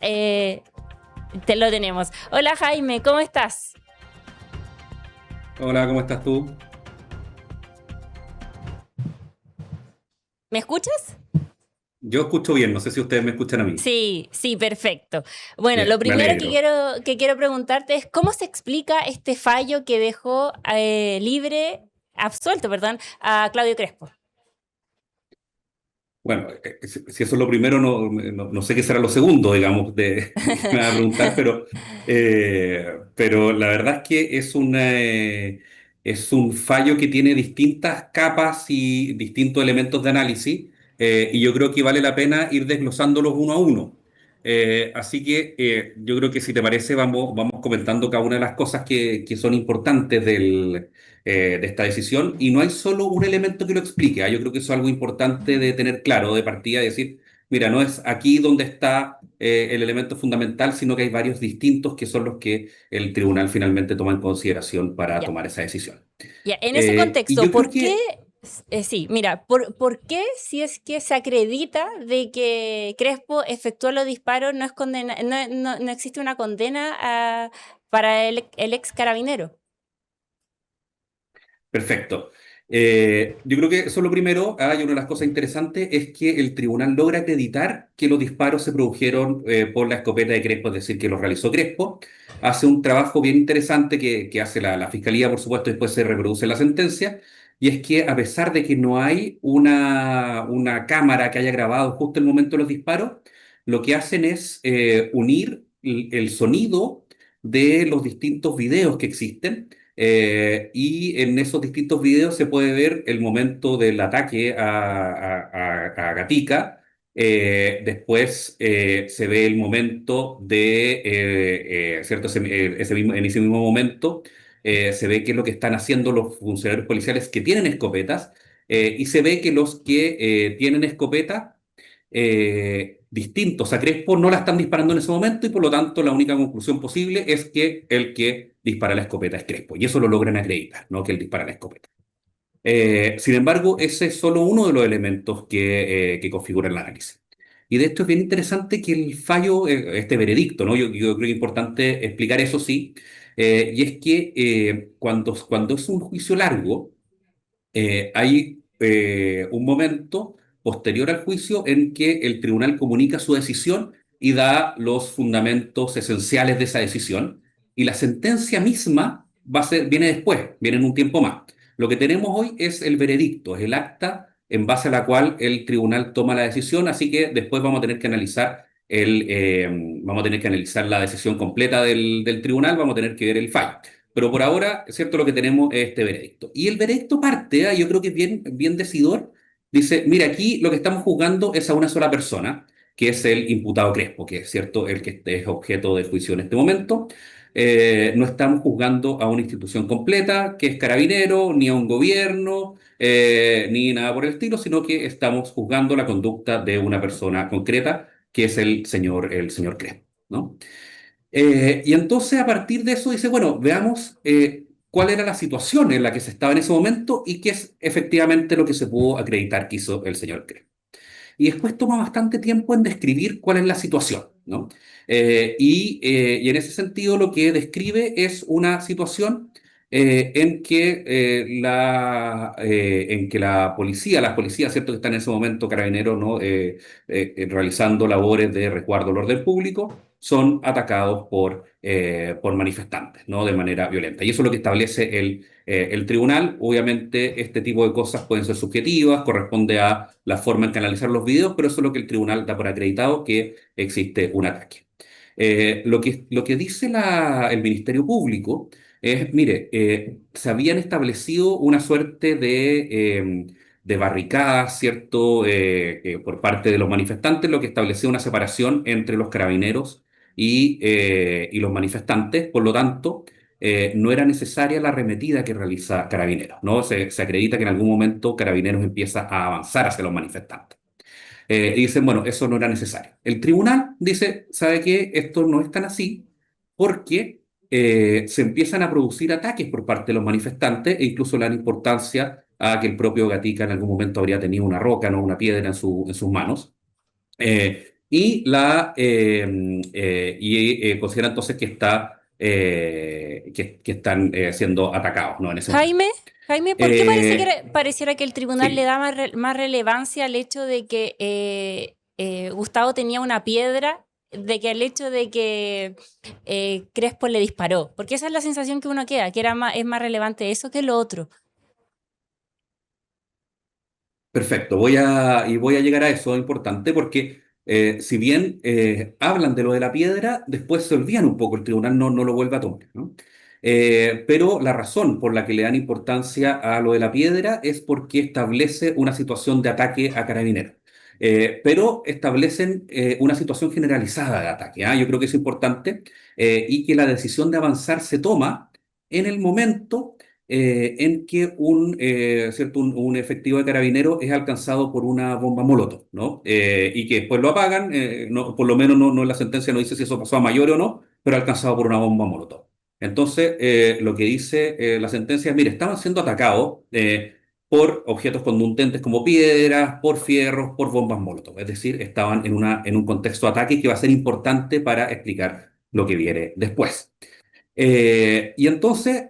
te lo tenemos. Hola Jaime, ¿cómo estás? Hola, ¿cómo estás tú? ¿Me escuchas? Yo escucho bien, no sé si ustedes me escuchan a mí. Sí, sí, perfecto. Bueno, lo Bien, me primero alegro. que quiero preguntarte es cómo se explica este fallo que dejó absuelto, perdón, a Claudio Crespo. Bueno, si eso es lo primero, no sé qué será lo segundo, digamos, de que me va a preguntar, pero la verdad es que es un fallo que tiene distintas capas y distintos elementos de análisis, y yo creo que vale la pena ir desglosándolos uno a uno. Así que yo creo que si te parece, vamos comentando cada una de las cosas que son importantes de esta decisión, y no hay solo un elemento que lo explique. Yo creo que eso es algo importante de tener claro de partida, decir, mira, no es aquí donde está el elemento fundamental, sino que hay varios distintos que son los que el tribunal finalmente toma en consideración para Ya, tomar esa decisión. ya. En ese Y contexto, yo creo ¿por qué? que, Sí, mira, ¿por qué si es que se acredita de que Crespo efectuó los disparos, no es no existe una condena para el ex carabinero? perfecto. Yo creo que eso es lo primero. Y una de las cosas interesantes es que el tribunal logra acreditar que los disparos se produjeron por la escopeta de Crespo, es decir, que los realizó Crespo. Hace un trabajo bien interesante que hace la fiscalía, por supuesto, y después se reproduce en la sentencia. Y es que a pesar de que no hay una cámara que haya grabado justo el momento de los disparos, lo que hacen es unir el sonido de los distintos videos que existen, y en esos distintos videos se puede ver el momento del ataque a Gatica. Después se ve el momento ¿cierto? En ese mismo momento se ve qué es lo que están haciendo los funcionarios policiales que tienen escopetas, y se ve que los que tienen escopetas distintos a Crespo no la están disparando en ese momento, y por lo tanto la única conclusión posible es que el que dispara la escopeta es Crespo. Y eso lo logran acreditar, ¿no? Que él dispara la escopeta. Sin embargo, ese es solo uno de los elementos que configuran el análisis. Y de esto es bien interesante que el fallo, este veredicto, ¿no? Yo creo que es importante explicar eso, sí. Y es que cuando es un juicio largo, hay un momento posterior al juicio en que el tribunal comunica su decisión y da los fundamentos esenciales de esa decisión, y la sentencia misma viene después, viene en un tiempo más. Lo que tenemos hoy es el veredicto, es el acta en base a la cual el tribunal toma la decisión, así que después vamos a tener que analizar vamos a tener que analizar la decisión completa del tribunal, vamos a tener que ver el fallo. Pero por ahora, es cierto, lo que tenemos es este veredicto. Y el veredicto parte, yo creo que es bien decidor. Dice, mira, aquí lo que estamos juzgando es a una sola persona, que es el imputado Crespo, que es cierto, el que es objeto de juicio en este momento. No estamos juzgando a una institución completa, que es Carabinero, ni a un gobierno, ni nada por el estilo, sino que estamos juzgando la conducta de una persona concreta, que es el señor Crespo, ¿no? Y entonces a partir de eso dice, bueno, veamos cuál era la situación en la que se estaba en ese momento y qué es efectivamente lo que se pudo acreditar que hizo el señor Crespo. Y después toma bastante tiempo en describir cuál es la situación, ¿no? Y en ese sentido lo que describe es una situación en que las policías, ¿cierto? Que están en ese momento, carabineros, ¿no? Realizando labores de resguardo del orden público, son atacados por manifestantes, ¿no? De manera violenta. Y eso es lo que establece el tribunal. Obviamente, este tipo de cosas pueden ser subjetivas, corresponde a la forma en que analizar los videos, pero eso es lo que el tribunal da por acreditado, que existe un ataque. Lo que dice el Ministerio Público es, mire, se habían establecido una suerte de barricadas, ¿cierto? Por parte de los manifestantes, lo que establecía una separación entre los carabineros y los manifestantes. Por lo tanto, no era necesaria la arremetida que realiza Carabineros, ¿no? Se acredita que en algún momento Carabineros empieza a avanzar hacia los manifestantes. Y dicen, bueno, eso no era necesario. El tribunal dice, ¿sabe qué? Esto no es tan así, porque se empiezan a producir ataques por parte de los manifestantes, e incluso le dan importancia a que el propio Gatica en algún momento habría tenido una roca, no una piedra en sus manos. y considera entonces que que están siendo atacados, ¿no? En ese momento. Jaime, Jaime, ¿por qué Eh, pareciera que el tribunal le sí, da más relevancia al hecho de que Gustavo tenía una piedra, de que al hecho de que Crespo le disparó? Porque esa es la sensación que uno queda, que es más relevante eso que lo otro. perfecto. Voy a llegar a eso, es importante, porque si bien hablan de lo de la piedra, después se olvidan un poco, el tribunal no lo vuelve a tomar, ¿no? Pero la razón por la que le dan importancia a lo de la piedra es porque establece una situación de ataque a carabineros. Pero establecen una situación generalizada de ataque, ¿ah? Yo creo que es importante, y que la decisión de avanzar se toma en el momento en que un efectivo de carabinero es alcanzado por una bomba molotov, ¿no? Y que después lo apagan, por lo menos no en la sentencia no dice si eso pasó a mayor o no, pero alcanzado por una bomba molotov. Entonces, lo que dice la sentencia es, mire, estaban siendo atacados por objetos contundentes como piedras, por fierros, por bombas molotov. Es decir, estaban en un contexto de ataque que va a ser importante para explicar lo que viene después. Y entonces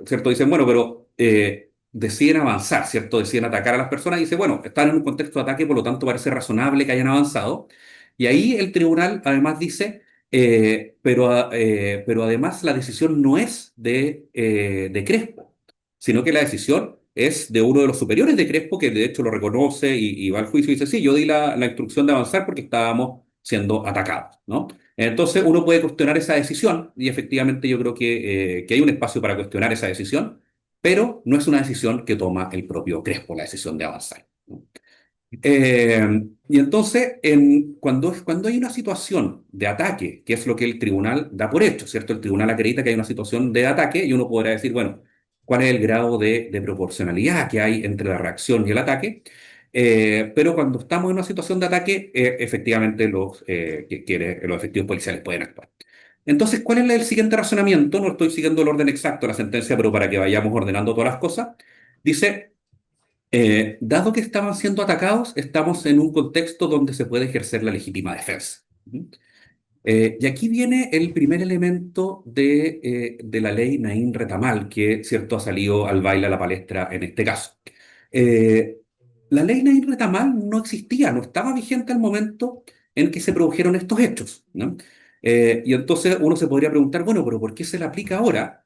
¿cierto? Dicen, bueno, pero deciden avanzar, ¿cierto? Deciden atacar a las personas y dice, bueno, están en un contexto de ataque, por lo tanto parece razonable que hayan avanzado. Y ahí el tribunal además dice, pero además la decisión no es de Crespo, sino que la decisión es de uno de los superiores de Crespo, que de hecho lo reconoce y va al juicio y dice, sí, yo di la instrucción de avanzar porque estábamos siendo atacados, ¿no? Entonces uno puede cuestionar esa decisión y efectivamente yo creo que hay un espacio para cuestionar esa decisión, pero no es una decisión que toma el propio Crespo, la decisión de avanzar, ¿no? Y entonces, cuando hay una situación de ataque, que es lo que el tribunal da por hecho, ¿cierto? El tribunal acredita que hay una situación de ataque y uno podrá decir, bueno, ¿cuál es el grado de proporcionalidad que hay entre la reacción y el ataque? Pero cuando estamos en una situación de ataque, efectivamente los efectivos policiales pueden actuar. Entonces, ¿cuál es el siguiente razonamiento? No estoy siguiendo el orden exacto de la sentencia, pero para que vayamos ordenando todas las cosas. Dice, dado que estaban siendo atacados, estamos en un contexto donde se puede ejercer la legítima defensa. ¿Mm? Y aquí viene el primer elemento de la ley Naín Retamal, que cierto ha salido al baile a la palestra en este caso. Eh, la ley Naín Retamal no existía, no estaba vigente al momento en que se produjeron estos hechos, ¿no? Y entonces uno se podría preguntar, bueno, pero ¿por qué se la aplica ahora?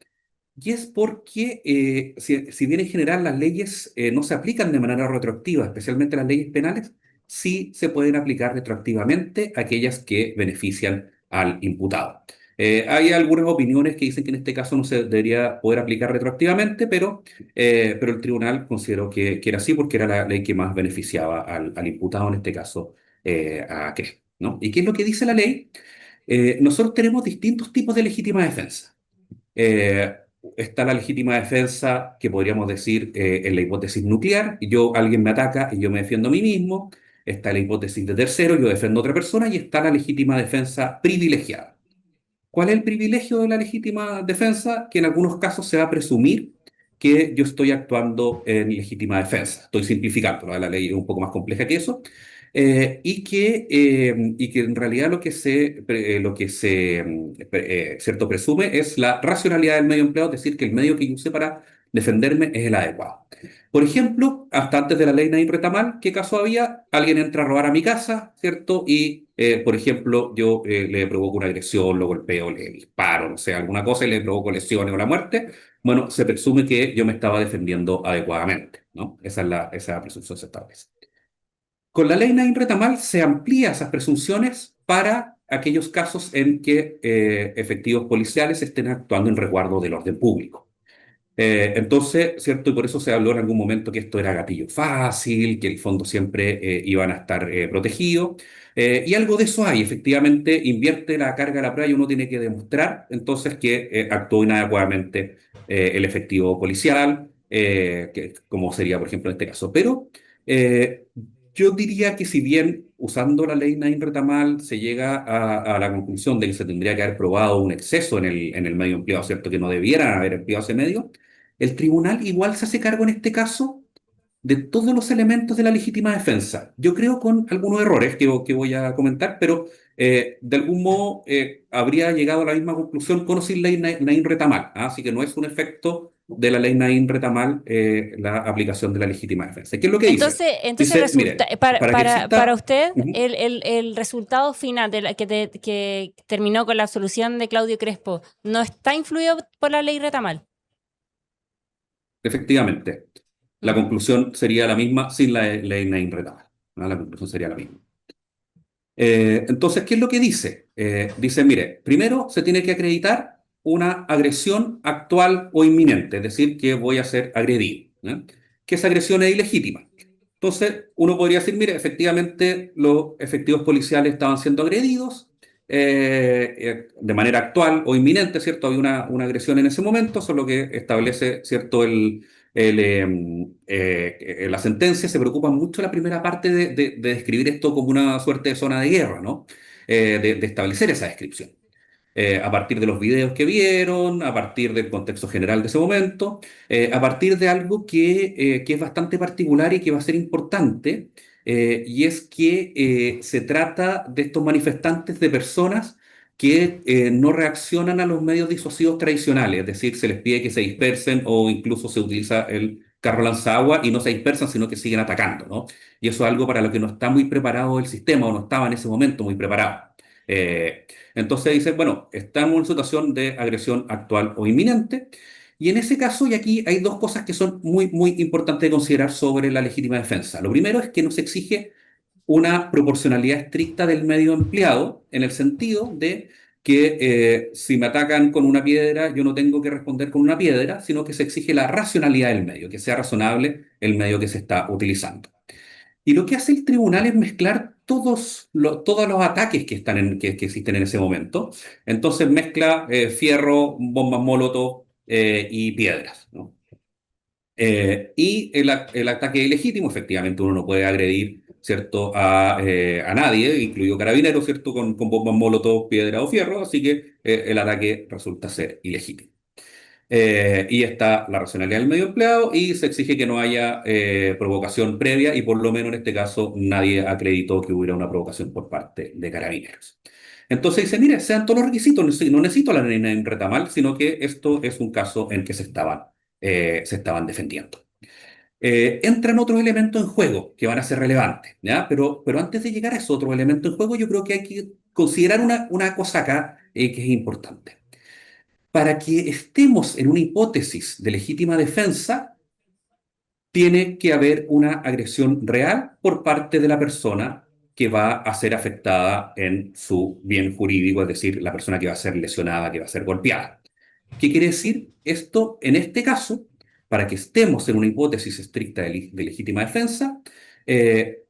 Y es porque, si bien en general las leyes no se aplican de manera retroactiva, especialmente las leyes penales, sí se pueden aplicar retroactivamente aquellas que benefician al imputado. Hay algunas opiniones que dicen que en este caso no se debería poder aplicar retroactivamente, pero el tribunal consideró que era así porque era la ley que más beneficiaba al imputado, en este caso a Crespo, ¿no? ¿Y qué es lo que dice la ley? Nosotros tenemos distintos tipos de legítima defensa. Eh, Está la legítima defensa, que podríamos decir en la hipótesis nuclear, alguien me ataca y yo me defiendo a mí mismo. Está la hipótesis de tercero, yo defiendo a otra persona, y está la legítima defensa privilegiada. ¿Cuál es el privilegio de la legítima defensa? Que en algunos casos se va a presumir que yo estoy actuando en legítima defensa. Estoy simplificando, ¿no? La ley es un poco más compleja que eso. Y que en realidad cierto, presume es la racionalidad del medio empleado, es decir, que el medio que yo use para defenderme es el adecuado. Por ejemplo, hasta antes de la ley Naim Retamal, ¿qué caso había? Alguien entra a robar a mi casa, ¿cierto? Y, por ejemplo, yo le provoco una agresión, lo golpeo, le disparo, no sé, alguna cosa y le provoco lesiones o la muerte. Bueno, se presume que yo me estaba defendiendo adecuadamente, ¿no? Esa presunción se establece. Con la ley Naim Retamal se amplía esas presunciones para aquellos casos en que efectivos policiales estén actuando en resguardo del orden público. Entonces, ¿cierto? Y por eso se habló en algún momento que esto era gatillo fácil, que el fondo siempre iban a estar protegidos. Y algo de eso hay, efectivamente, invierte la carga de la prueba y uno tiene que demostrar entonces que actuó inadecuadamente el efectivo policial, como sería, por ejemplo, en este caso. Pero eh, yo diría que si bien usando la ley Nain Retamal se llega a la conclusión de que se tendría que haber probado un exceso en el medio empleado, ¿cierto? Que no debieran haber empleado ese medio, el tribunal igual se hace cargo en este caso de todos los elementos de la legítima defensa. Yo creo con algunos errores que voy a comentar, pero de algún modo habría llegado a la misma conclusión con o sin ley Naín-Retamal. ¿Ah? Así que no es un efecto de la ley Naín-Retamal la aplicación de la legítima defensa. ¿Qué es lo que dice? Entonces Dice, resulta, mire, para que para exista... usted, Ujú, el resultado final que terminó con la absolución de Claudio Crespo no está influido por la ley Retamal. efectivamente, la Ujú. conclusión sería la misma sin la ley Naín-Retamal. ¿Ah? La conclusión sería la misma. Entonces, ¿qué es lo que dice? Dice, mire, primero se tiene que acreditar una agresión actual o inminente, es decir, que voy a ser agredido, ¿eh? Que esa agresión es ilegítima. Entonces, uno podría decir, mire, efectivamente los efectivos policiales estaban siendo agredidos de manera actual o inminente, ¿cierto? Había una agresión en ese momento, solo que establece, ¿cierto? La sentencia se preocupa mucho la primera parte de describir esto como una suerte de zona de guerra, ¿no? De establecer esa descripción. A partir de los videos que vieron, a partir del contexto general de ese momento, a partir de algo que es bastante particular y que va a ser importante, y es que se trata de estos manifestantes de personas que no reaccionan a los medios disuasivos tradicionales, es decir, se les pide que se dispersen o incluso se utiliza el carro lanzagua y no se dispersan, sino que siguen atacando, ¿no? Y eso es algo para lo que no está muy preparado el sistema o no estaba en ese momento muy preparado. Eh, entonces dice, bueno, estamos en una situación de agresión actual o inminente, y en ese caso, y aquí hay dos cosas que son muy, muy importantes de considerar sobre la legítima defensa. Lo primero es que nos exige una proporcionalidad estricta del medio empleado, en el sentido de que si me atacan con una piedra, yo no tengo que responder con una piedra, sino que se exige la racionalidad del medio, que sea razonable el medio que se está utilizando. Y lo que hace el tribunal es mezclar todos los ataques que existen en ese momento. Entonces mezcla fierro, bombas molotov y piedras, ¿no? Y el ataque ilegítimo, efectivamente, uno no puede agredir, ¿cierto?, a nadie, incluido carabineros, ¿cierto?, con bombas molotov, piedra o fierro, así que el ataque resulta ser ilegítimo. Y está la racionalidad del medio empleado y se exige que no haya provocación previa y por lo menos en este caso nadie acreditó que hubiera una provocación por parte de carabineros. Entonces dice, mire, sean todos los requisitos, no necesito la nena en retamal, sino que esto es un caso en que se estaban defendiendo. Entran otros elementos en juego que van a ser relevantes, ¿ya? Pero antes de llegar a esos otros elementos en juego, yo creo que hay que considerar una cosa acá que es importante. Para que estemos en una hipótesis de legítima defensa, tiene que haber una agresión real por parte de la persona que va a ser afectada en su bien jurídico, es decir, la persona que va a ser lesionada, que va a ser golpeada. ¿Qué quiere decir esto? En este caso, para que estemos en una hipótesis estricta de legítima defensa,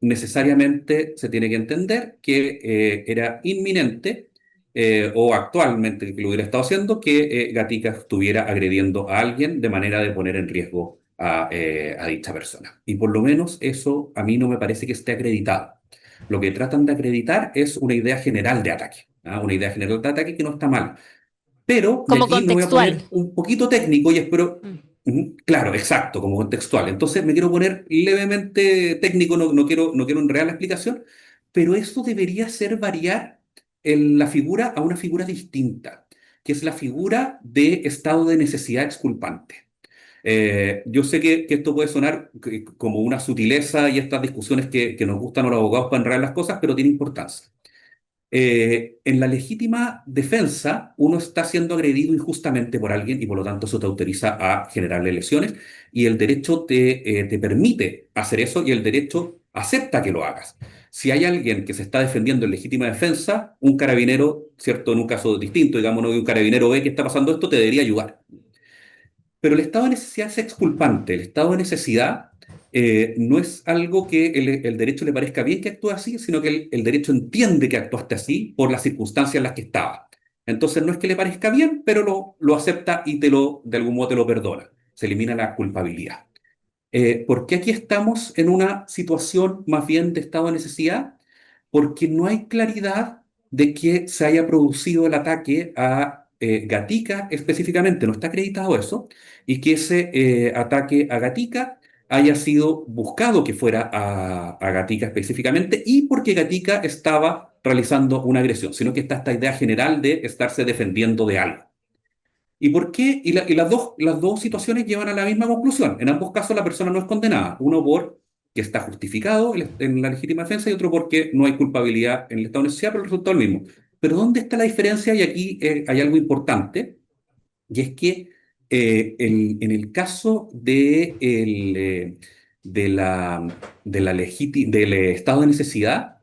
necesariamente se tiene que entender que era inminente o actualmente que lo hubiera estado haciendo, que Gatica estuviera agrediendo a alguien de manera de poner en riesgo a dicha persona. Y por lo menos eso a mí no me parece que esté acreditado. Lo que tratan de acreditar es una idea general de ataque, ¿ah? Una idea general de ataque que no está mal, pero, y Como aquí me voy a contextual. poner un poquito técnico y espero, Mm. claro, exacto, como contextual. Entonces me quiero poner levemente técnico, no quiero enredar la explicación, pero eso debería hacer variar la figura a una figura distinta, que es la figura de estado de necesidad exculpante. Yo sé que esto puede sonar como una sutileza y estas discusiones que nos gustan a los abogados para enredar las cosas, pero tiene importancia. En la legítima defensa, uno está siendo agredido injustamente por alguien y por lo tanto eso te autoriza a generarle lesiones y el derecho te permite hacer eso y el derecho acepta que lo hagas. Si hay alguien que se está defendiendo en legítima defensa, un carabinero, ¿cierto? En un caso distinto, digamos, ¿no? Un carabinero ve que está pasando esto, te debería ayudar. Pero el estado de necesidad es exculpante. El estado de necesidad no es algo que el derecho le parezca bien que actúe así, sino que el derecho entiende que actuaste así por las circunstancias en las que estaba. Entonces no es que le parezca bien, pero lo acepta y de algún modo te lo perdona. Se elimina la culpabilidad. ¿Por qué aquí estamos en una situación más bien de estado de necesidad? Porque no hay claridad de que se haya producido el ataque a Gatica específicamente, no está acreditado eso, y que ese ataque a Gatica haya sido buscado que fuera a Gatica específicamente y porque Gatica estaba realizando una agresión, sino que está esta idea general de estarse defendiendo de algo. ¿Y por qué? Y las dos situaciones llevan a la misma conclusión. En ambos casos la persona no es condenada. Uno por que está justificado en la legítima defensa y otro porque no hay culpabilidad en el estado de necesidad, pero el resultado es el mismo. Pero ¿dónde está la diferencia? Y aquí hay algo importante, y es que en el caso de del estado de necesidad,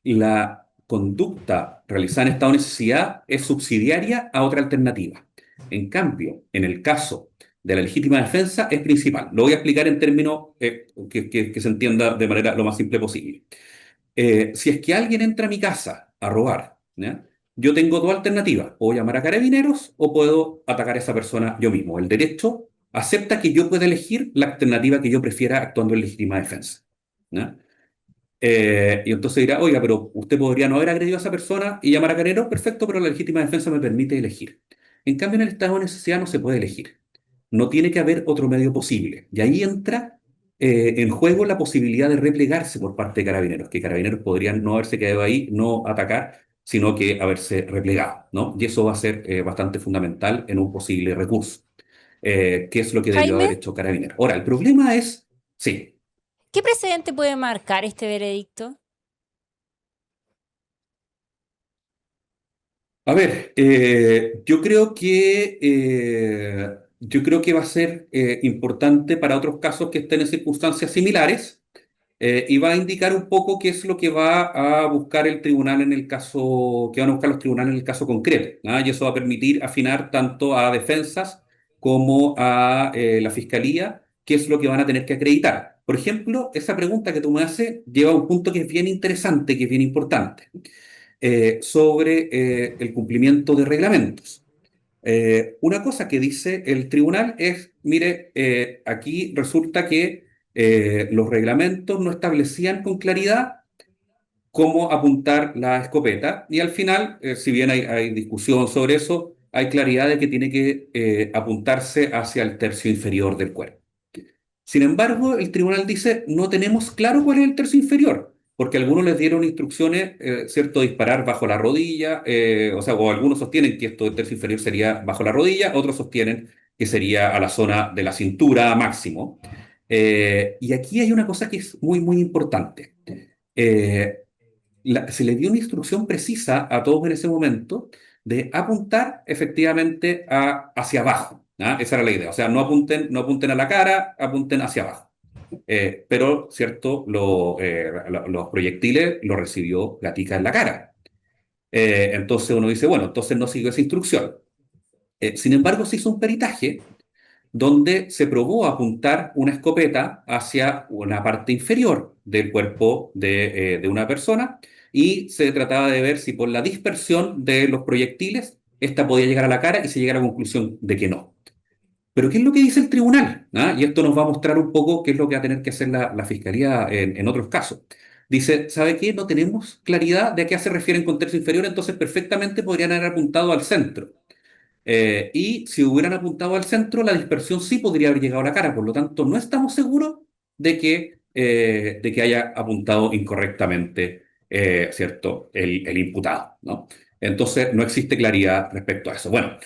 la conducta realizada en estado de necesidad es subsidiaria a otra alternativa. En cambio, en el caso de la legítima defensa es principal. Lo voy a explicar en términos que se entienda de manera lo más simple posible. Si es que alguien entra a mi casa a robar, ¿ya? Yo tengo dos alternativas. Puedo llamar a carabineros o puedo atacar a esa persona yo mismo. El derecho acepta que yo pueda elegir la alternativa que yo prefiera actuando en legítima defensa, ¿ya? Y entonces dirá, oiga, pero usted podría no haber agredido a esa persona y llamar a carabineros, perfecto, pero la legítima defensa me permite elegir. En cambio, en el estado de necesidad no se puede elegir. No tiene que haber otro medio posible. Y ahí entra en juego la posibilidad de replegarse por parte de carabineros, que carabineros podrían no haberse quedado ahí, no atacar, sino que haberse replegado, ¿no? Y eso va a ser bastante fundamental en un posible recurso, que es lo que debió Jaime, haber hecho carabineros. Ahora, el problema es, sí. ¿qué precedente puede marcar este veredicto? A ver, yo creo que va a ser importante para otros casos que estén en circunstancias similares, y va a indicar un poco qué es lo que va a buscar el tribunal en el caso, que van a buscar los tribunales en el caso concreto, ¿ah? Y eso va a permitir afinar tanto a defensas como a la fiscalía qué es lo que van a tener que acreditar. Por ejemplo, esa pregunta que tú me haces lleva a un punto que es bien interesante, que es bien importante, sobre el cumplimiento de reglamentos. Una cosa que dice el tribunal es, mire, aquí resulta que los reglamentos no establecían con claridad cómo apuntar la escopeta y al final, si bien hay discusión sobre eso, hay claridad de que tiene que apuntarse hacia el tercio inferior del cuerpo. Sin embargo, el tribunal dice, no tenemos claro cuál es el tercio inferior, porque algunos les dieron instrucciones, ¿cierto?, disparar bajo la rodilla, o sea, o algunos sostienen que esto del tercio inferior sería bajo la rodilla, otros sostienen que sería a la zona de la cintura máximo. Y aquí hay una cosa que es muy, muy importante. Eh, Se le dio una instrucción precisa a todos en ese momento de apuntar efectivamente hacia abajo, ¿ah? Esa era la idea. O sea, no apunten a la cara, apunten hacia abajo. Pero, ¿cierto? Los proyectiles los recibió Gatica en la cara. Entonces uno dice, bueno, entonces no siguió esa instrucción. Sin embargo, se hizo un peritaje donde se probó apuntar una escopeta hacia una parte inferior del cuerpo de una persona y se trataba de ver si por la dispersión de los proyectiles esta podía llegar a la cara y se llegara a la conclusión de que no. Pero ¿qué es lo que dice el tribunal? ¿Ah? Y esto nos va a mostrar un poco qué es lo que va a tener que hacer la fiscalía en otros casos. Dice, ¿sabe qué? No tenemos claridad de a qué se refieren con tercio inferior, entonces perfectamente podrían haber apuntado al centro. Y si hubieran apuntado al centro, la dispersión sí podría haber llegado a la cara. Por lo tanto, no estamos seguros de que haya apuntado incorrectamente, ¿cierto? El imputado, ¿no? Entonces, no existe claridad respecto a eso. Bueno,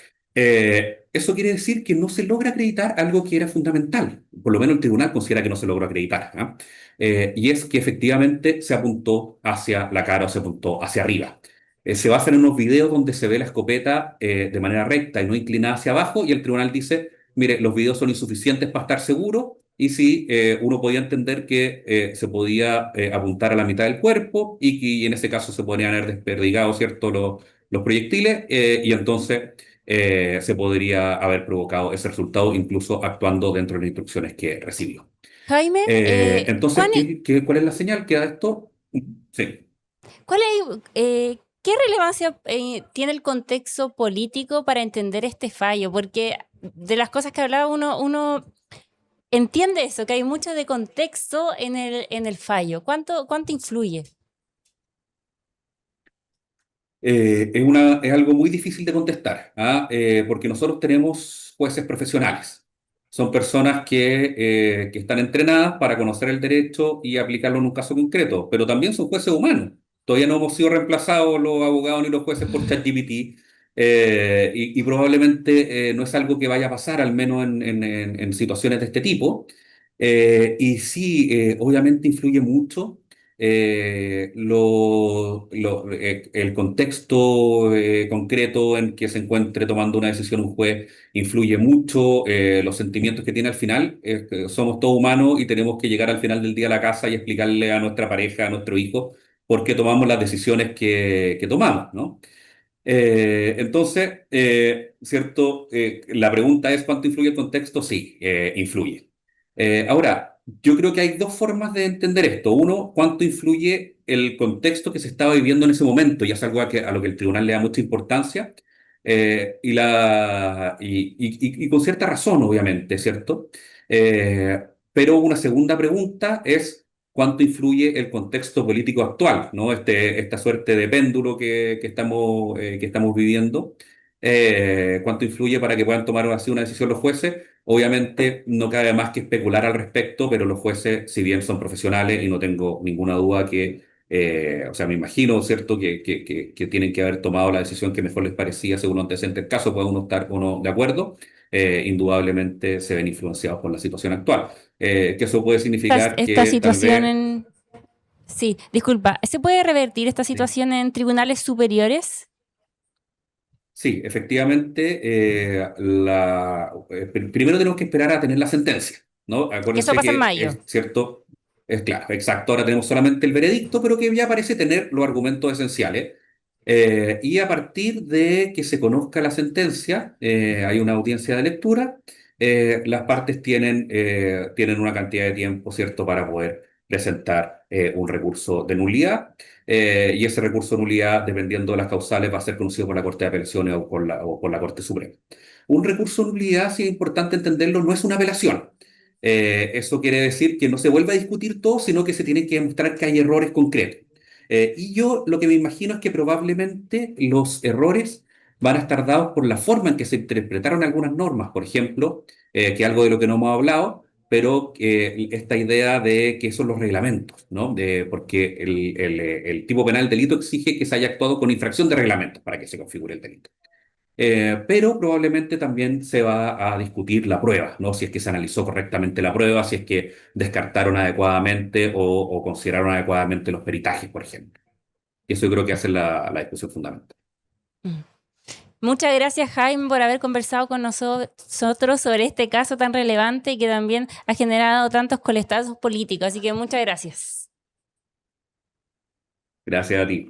eso quiere decir que no se logra acreditar algo que era fundamental. Por lo menos el tribunal considera que no se logró acreditar, ¿no? Y es que efectivamente se apuntó hacia la cara o se apuntó hacia arriba. Se basan en unos videos donde se ve la escopeta de manera recta y no inclinada hacia abajo, y el tribunal dice, mire, los videos son insuficientes para estar seguro, y si uno podía entender que se podía apuntar a la mitad del cuerpo y en ese caso se podrían haber desperdigado, ¿cierto?, los proyectiles, y entonces se podría haber provocado ese resultado incluso actuando dentro de las instrucciones que recibió. Jaime, Entonces, ¿cuál es la señal que da esto? Sí. ¿Qué relevancia tiene el contexto político para entender este fallo? Porque de las cosas que hablaba uno entiende eso, que hay mucho de contexto en el fallo. ¿Cuánto influye? Es algo muy difícil de contestar, ¿ah? Porque nosotros tenemos jueces profesionales. Son personas que están entrenadas para conocer el derecho y aplicarlo en un caso concreto, pero también son jueces humanos. Todavía no hemos sido reemplazados los abogados ni los jueces por ChatGPT, y probablemente no es algo que vaya a pasar, al menos en situaciones de este tipo. Y sí, obviamente influye mucho el contexto concreto en que se encuentre tomando una decisión un juez influye mucho, los sentimientos que tiene al final. Que somos todos humanos y tenemos que llegar al final del día a la casa y explicarle a nuestra pareja, a nuestro hijo, por qué tomamos las decisiones que tomamos, ¿no? Entonces, ¿cierto? La pregunta es, ¿cuánto influye el contexto? Sí, influye. Ahora, yo creo que hay dos formas de entender esto. Uno, cuánto influye el contexto que se estaba viviendo en ese momento, y es algo a lo que el tribunal le da mucha importancia, y con cierta razón, obviamente, ¿cierto? Pero una segunda pregunta es cuánto influye el contexto político actual, ¿no? Esta suerte de péndulo que estamos viviendo. Cuánto influye para que puedan tomar así una decisión los jueces. Obviamente no cabe más que especular al respecto, pero los jueces, si bien son profesionales, y no tengo ninguna duda o sea, me imagino, ¿cierto?, que tienen que haber tomado la decisión que mejor les parecía según un antecedente del caso, puede uno estar o no de acuerdo, indudablemente se ven influenciados por la situación actual. Que eso puede significar Esta que tal situación vez, en... Sí, disculpa, ¿se puede revertir esta sí, situación en tribunales superiores? sí, efectivamente, primero tenemos que esperar a tener la sentencia, ¿no? Que eso Acuérdense pasa en que mayo. es cierto, es claro, exacto, ahora tenemos solamente el veredicto, pero que ya parece tener los argumentos esenciales. Y a partir de que se conozca la sentencia, hay una audiencia de lectura, las partes tienen una cantidad de tiempo, ¿cierto?, para poder presentar un recurso de nulidad. Y ese recurso de nulidad, dependiendo de las causales, va a ser conocido por la Corte de Apelaciones o por la Corte Suprema. Un recurso de nulidad, si es importante entenderlo, no es una apelación. Eso quiere decir que no se vuelve a discutir todo, sino que se tiene que demostrar que hay errores concretos. Y yo lo que me imagino es que probablemente los errores van a estar dados por la forma en que se interpretaron algunas normas, por ejemplo, que algo de lo que no hemos hablado, pero esta idea de qué son los reglamentos, ¿no? Porque el tipo penal del delito exige que se haya actuado con infracción de reglamentos para que se configure el delito. Pero probablemente también se va a discutir la prueba, ¿no? Si es que se analizó correctamente la prueba, si es que descartaron adecuadamente o consideraron adecuadamente los peritajes, por ejemplo. Y eso yo creo que hace la discusión fundamental. Mm. Muchas gracias, Jaime, por haber conversado con nosotros sobre este caso tan relevante y que también ha generado tantos coletazos políticos. Así que muchas gracias. Gracias a ti.